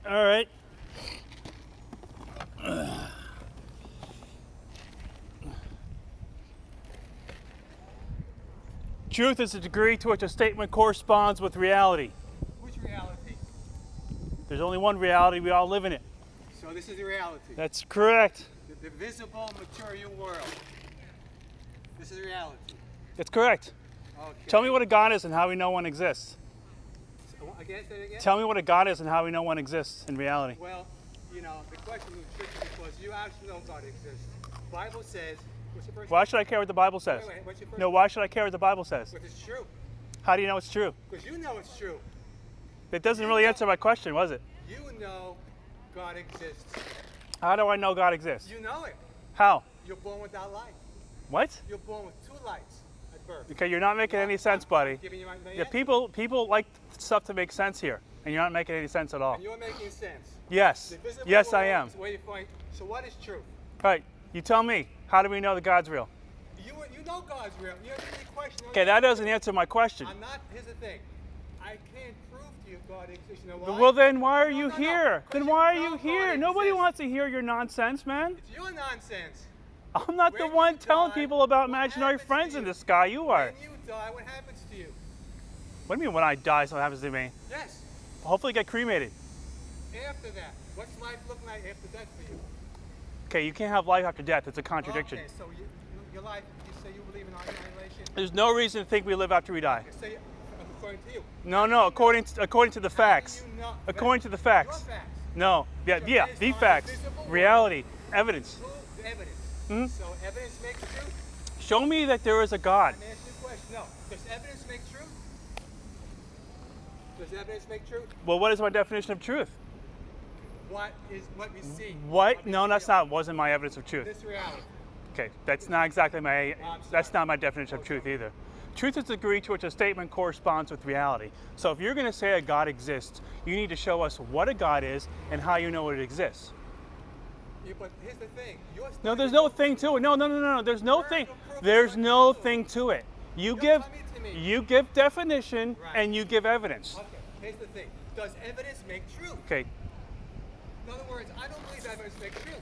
All right. Truth is the degree to which a statement corresponds with reality. Which reality? There's only one reality. We all live in it. So this is the reality. That's correct. The visible material world. This is reality. That's correct. Okay. Tell me what a God is and how we know one exists. Again, say it again? Tell me what a God is and how we know one exists in reality. Well, you know, the question is tricky because you actually know God exists. The Bible says, what's your first Why should I care what the Bible says? Wait, what's your first No, why should I care what the Bible says? Because it's true. How do you know it's true? Because you know it's true. It doesn't really answer my question, was it? You know God exists. How do I know God exists? You know it. How? You're born without light. What? You're born with two lights at birth. Okay, you're not making any sense, buddy. Giving you my Yeah, answer. people like stuff to make sense here, and you're not making any sense at all. And you're making sense. Yes. The visible Yes, I world am. is where you find. So what is true? Right. You tell me. How do we know that God's real? You know God's real. You have any question? Okay, that doesn't answer my question. I'm not. Here's the thing. I can't prove to you God exists. You know why? Well, then why are No, you no, no. here? 'Cause Then you why are know you God here? Nobody exists. wants to hear your nonsense, man. It's your nonsense. I'm not the When one you telling die, people about what imaginary happens to friends you? in the sky. You are. When you die, what happens to you? What do you mean when I die, something happens to me? Yes. Hopefully get cremated. After that, what's life look like after death for you? Okay, you can't have life after death. It's a contradiction. Okay, so your life. You say you believe in annihilation. There's no reason to think we live after we die. You say according to you. No, according to the facts. You know, According to the your facts. facts. No, yeah, So yeah, based the on facts, visible world. reality, evidence. Prove evidence. Mhm. So evidence makes truth. Show me that there is a God. Let me ask you a question. No. Does evidence make truth? Does evidence make truth? Well, what is my definition of truth? What is what we see? What? we No, that's feel. not. Wasn't my evidence of truth. This reality. Okay, that's not exactly my. sorry. That's not my definition of truth either. Truth is the degree to which a statement corresponds with reality. So if you're going to say a God exists, you need to show us what a God is and how you know it exists. Yeah, but here's the thing. You're No, there's no thing to it. No. There's no thing. There's no thing to it. You give definition Right. and you give evidence. Okay, here's the thing. Does evidence make truth? Okay. In other words, I don't believe evidence makes truth.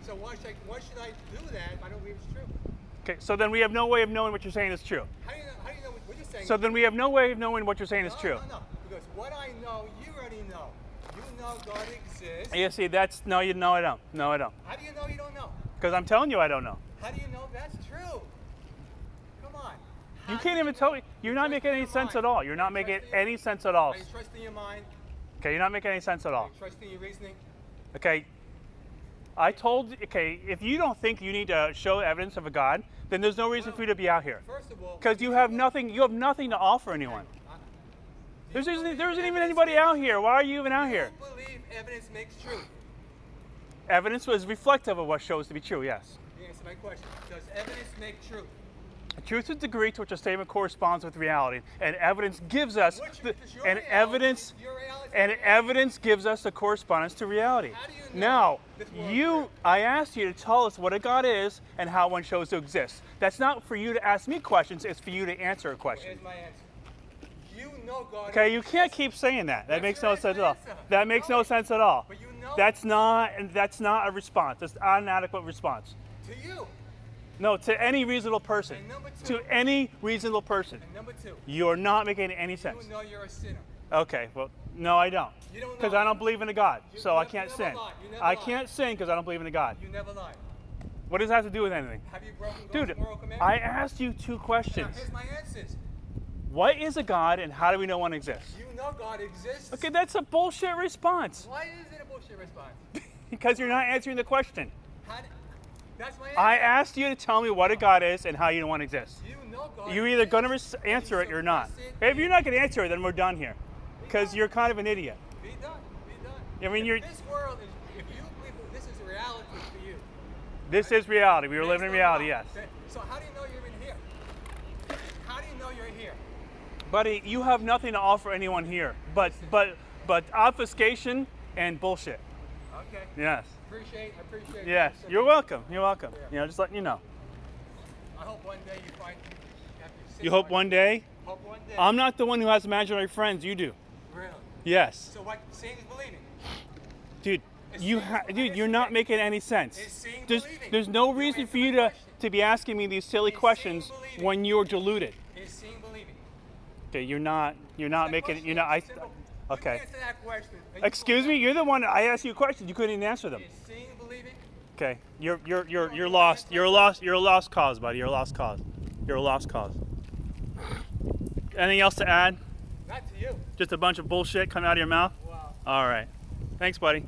So why should I do that if I don't believe it's true? Okay. So then we have no way of knowing what you're saying is true. How do you know what you're saying? So then we have no way of knowing what you're saying is true. No. Because what I know, you already know. You know God exists. You see, that's no. I don't. No, I don't. How do you know you don't know? Because I'm telling you, I don't know. How do you know that's true? Come on. You How can't do even tell me. You're not trust making in any your sense mind? at all. You're Are not you making trusting- any sense at all. Are you trusting your mind? Okay, you're not making any sense at Are all. you trusting your reasoning? Okay, if you don't think you need to show evidence of a God, then there's no reason for you to be out here. First of all, Because you have nothing to offer anyone. There isn't even anybody out here. Why are you even out here? You believe evidence makes truth. Evidence was reflective of what shows to be true, yes. You answer my question. Does evidence make truth? Truth is the degree to which a statement corresponds with reality, and evidence gives us evidence gives us the correspondence to reality. How do you know Now, this world I asked you to tell us what a God is and how one shows to exist. That's not for you to ask me questions, it's for you to answer a question. Here's my answer. You know God. Okay, you can't keep saying that. That That's makes your no sense at all. answer. That makes no sense at all. But you know That's not a response. That's an inadequate response. to you. No, to any reasonable person. And number two. To any reasonable person. And number two. You're not making any sense. You know you're a sinner. Okay, well, no, I don't. You don't Because know. I don't believe in a God, You so I never- can't you never sin. lie. You never I lie. can't sin because I don't believe in a God. You never lie. What does that have to do with anything? Have you broken God's Dude, moral commandment? I asked you two Now, questions. here's my answers. What is a God and how do we know one exists? You know God exists. Okay, that's a bullshit response. Why is it a bullshit response? Because you're not answering the question. That's my answer. I asked you to tell me what a God is and how you know one exists. You know God You're either going to exists. answer it or not. Suppress it. If you're not going to answer it, then we're done here. Because you're kind of an idiot. Be done. Be done. I mean, you're. This world is, if you believe that this is reality for you. This is reality. We were It's living in not reality, wrong. yes. So how do you know you're in here? How do you know you're here? Buddy, you have nothing to offer anyone here, but obfuscation and bullshit. Okay. Yes. I appreciate it. Yes. You're welcome. You're welcome. You know, just letting you know. I hope one day you find after You hope one day. Hope one day. I'm not the one who has imaginary friends. You do. Really? Yes. So what? Seeing is believing. Dude, Dude, you're not making any sense. It's seeing, There's, believing. there's no You reason answer for you my to, question. to be asking me these silly It's questions seeing, believing. when you're deluded. Is seeing believing. Okay, you're not making, you're not, okay. You answer that question. Excuse me, you're the one, I asked you questions, you couldn't even answer them. Is seeing believing? Okay, you're lost. You're a lost cause, buddy. You're a lost cause. You're a lost cause. Anything else to add? Not to you. Just a bunch of bullshit coming out of your mouth? Wow. All right. Thanks, buddy.